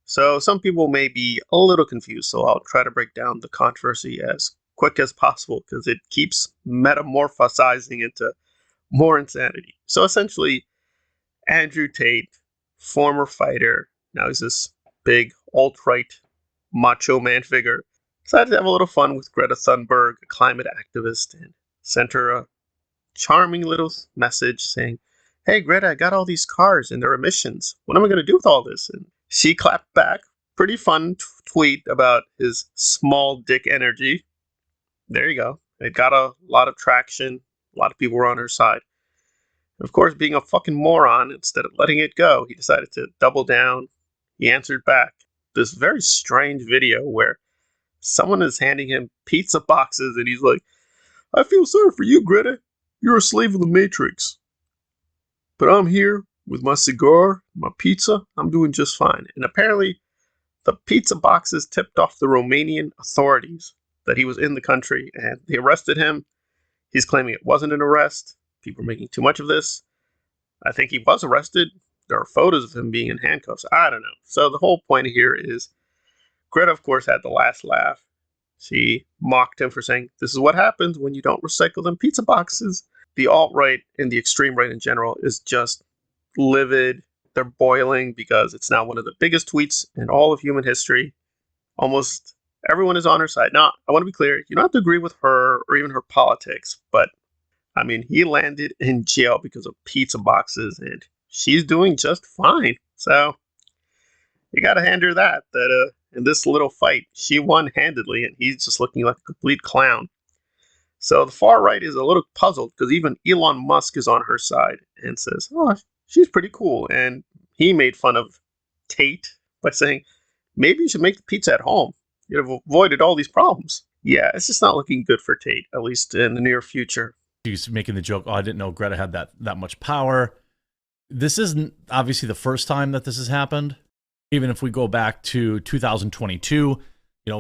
So some people may be a little confused, so I'll try to break down the controversy as quick as possible because it keeps metamorphosizing into more insanity. So essentially, Andrew Tate, former fighter, now he's this big alt-right macho man figure, decided to have a little fun with Greta Thunberg, a climate activist, and sent her a charming little message saying, "Hey Greta, I got all these cars and their emissions. What am I going to do with all this?" And she clapped back. Pretty fun tweet about his small dick energy. There you go. It got a lot of traction. A lot of people were on her side. Of course, being a fucking moron, instead of letting it go, he decided to double down. He answered back. This very strange video where someone is handing him pizza boxes and he's like, "I feel sorry for you, Greta. You're a slave of the Matrix. But I'm here with my cigar, my pizza. I'm doing just fine." And apparently, the pizza boxes tipped off the Romanian authorities that he was in the country and they arrested him. He's claiming it wasn't an arrest. People are making too much of this. I think he was arrested. There are photos of him being in handcuffs. I don't know. So the whole point here is Greta, of course, had the last laugh. She mocked him for saying, "This is what happens when you don't recycle them pizza boxes." The alt-right and the extreme right in general is just livid. They're boiling because it's now one of the biggest tweets in all of human history. Almost everyone is on her side. Now, I want to be clear. You don't have to agree with her or even her politics, but I mean, he landed in jail because of pizza boxes, and she's doing just fine. So you got to hand her that in this little fight, she won handedly, and he's just looking like a complete clown. So the far right is a little puzzled because even Elon Musk is on her side and says, "Oh, she's pretty cool." And he made fun of Tate by saying, "Maybe you should make the pizza at home. You'd have avoided all these problems." Yeah, it's just not looking good for Tate, at least in the near future. He's making the joke, "Oh, I didn't know Greta had that much power." This isn't obviously the first time that this has happened. Even if we go back to 2022,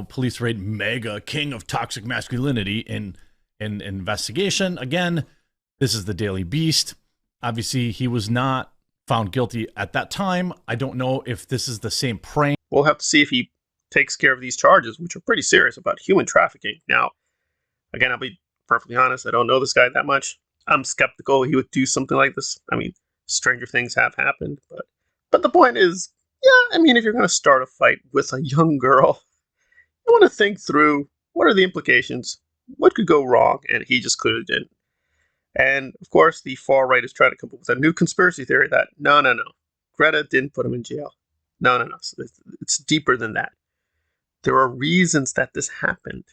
police raid Maga, king of toxic masculinity, in investigation. Again, this is the Daily Beast. Obviously, he was not found guilty at that time. I don't know if this is the same prank. We'll have to see if he takes care of these charges, which are pretty serious about human trafficking. Now, again, I'll be perfectly honest, I don't know this guy that much. I'm skeptical he would do something like this. I mean, stranger things have happened, but the point is, yeah, I mean, if you're going to start a fight with a young girl, you want to think through what are the implications, what could go wrong, and he just clearly didn't. And of course, the far right is trying to come up with a new conspiracy theory that no, Greta didn't put him in jail. No, it's deeper than that. There are reasons that this happened.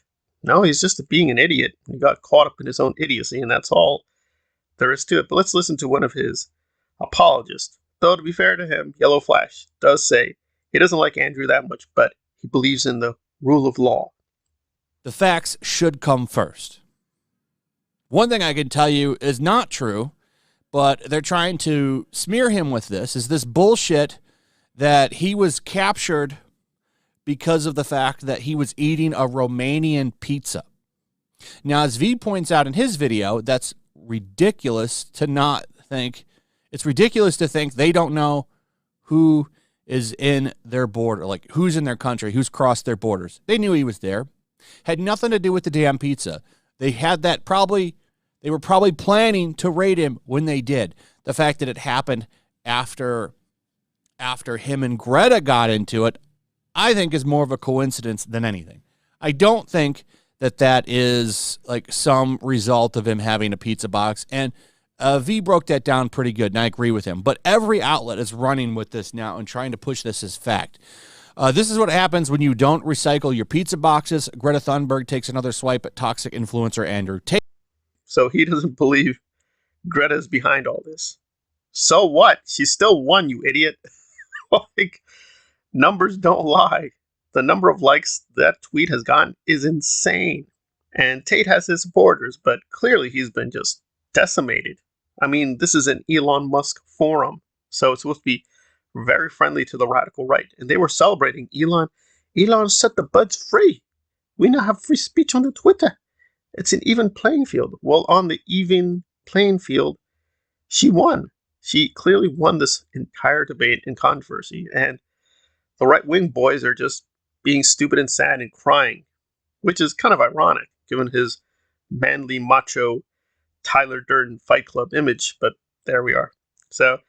No, he's just being an idiot. He got caught up in his own idiocy, and that's all there is to it. But let's listen to one of his apologists. Though, to be fair to him, Yellowflash does say he doesn't like Andrew that much, but he believes in the rule of law. The facts should come first. One thing I can tell you is not true, but they're trying to smear him with this, is this bullshit that he was captured because of the fact that he was eating a Romanian pizza. Now, as V points out in his video, that's ridiculous to not think. It's ridiculous to think they don't know who is in their border, like who's in their country, who's crossed their borders. They knew he was there. Had nothing to do with the damn pizza. They had that they were probably planning to raid him when they did. The fact that it happened after him and Greta got into it, I think is more of a coincidence than anything. I don't think that is like some result of him having a pizza box. And V broke that down pretty good, and I agree with him. But every outlet is running with this now and trying to push this as fact. This is what happens when you don't recycle your pizza boxes. Greta Thunberg takes another swipe at toxic influencer Andrew Tate. So he doesn't believe Greta's behind all this. So what? She still won, you idiot. Like, numbers don't lie. The number of likes that tweet has gotten is insane. And Tate has his supporters, but clearly he's been just decimated. I mean, this is an Elon Musk forum, so it's supposed to be very friendly to the radical right. And they were celebrating Elon. Elon set the buds free. We now have free speech on the Twitter. It's an even playing field. Well, on the even playing field, she won. She clearly won this entire debate and controversy. And the right-wing boys are just being stupid and sad and crying, which is kind of ironic given his manly macho Tyler Durden Fight Club image, but there we are. So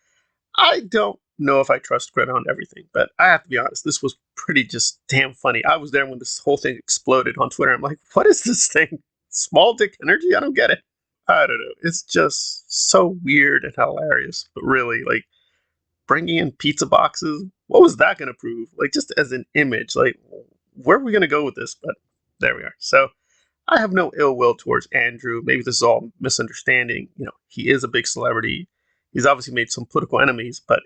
I don't know if I trust Greta on everything, but I have to be honest, this was pretty just damn funny. I was there when this whole thing exploded on Twitter. I'm like, what is this thing? Small dick energy? I don't get it. I don't know. It's just so weird and hilarious, but really, like, bringing in pizza boxes, what was that going to prove? Like, just as an image, like, where are we going to go with this? But there we are. So I have no ill will towards Andrew. Maybe this is all misunderstanding. You know, he is a big celebrity. He's obviously made some political enemies, but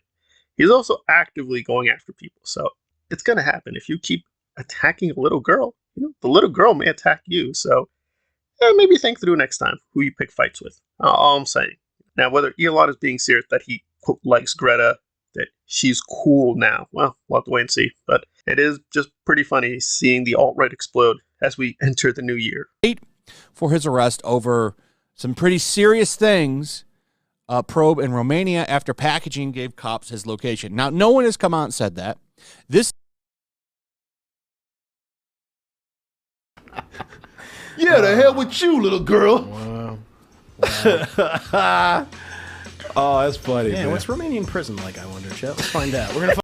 he's also actively going after people. So it's going to happen. If you keep attacking a little girl, you know, the little girl may attack you. So maybe think through next time who you pick fights with. All I'm saying. Now, whether Elon is being serious that he, quote, likes Greta, that she's cool now, well, we'll have to wait and see. But it is just pretty funny seeing the alt-right explode as we enter the new year. For his arrest over some pretty serious things, probe in Romania after packaging gave cops his location. Now, no one has come out and said that. This. Yeah, the hell with you, little girl. Wow. Oh, that's funny, Yeah, man. what's Romanian prison like, I wonder, Chet? Let's find out. We're going to